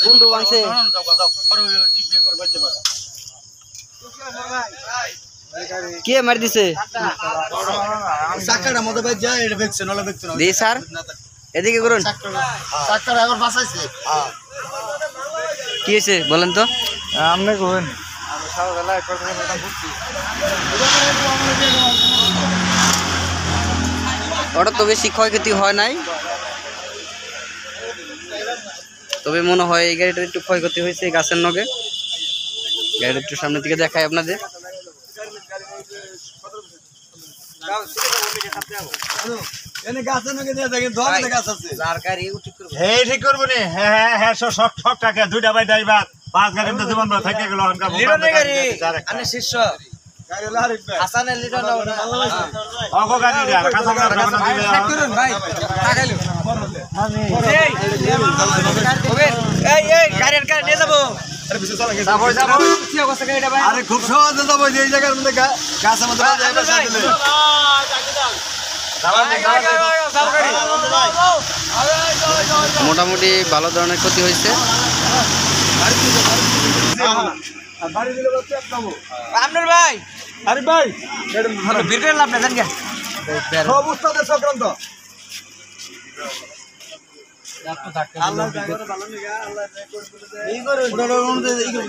কোনটু ভাঙছে কে মার দিছে চাকাটা মতো ভাই যায় এটা বেচছে নলে বেচছে না দি স্যার এদিকে করুন চাকাটা আবার বাঁচাইছে কি হয়েছে বলেন তো আমনে কোন ওটা তো বেশি ক্ষয়ক্ষতি হয় নাই, তবে মনে হয় এই গাড়িটার একটু ক্ষয়ক্ষতি হয়েছে গাছের নগে। গাড়িটা একটু সামনের দিকে দেখাই আপনাদের। ঠিক করবো নি হ্যাঁ শখ থাকে দুইটা বাই ড্রাইভার 5 গাড়ি জীবন থেকে গেল শিষ্য হাসানের লিটার দাও না অগো গাড়ি আর কাঁচা ভাই টাকাইলো এই গাড়ি নিয়ে যাবো আরে খুব সহজে যাবো এই জায়গার মধ্যে গাছের মধ্যে মোটামুটি ভালো ধরনের ক্ষতি হয়েছে। আপনার ভাই আরে ভাই বিক্রেন লাভ না জান কে অবস্থাতে সংক্রান্ত আল্লাহ ভালো নিগা আল্লাহ এই করে এই করে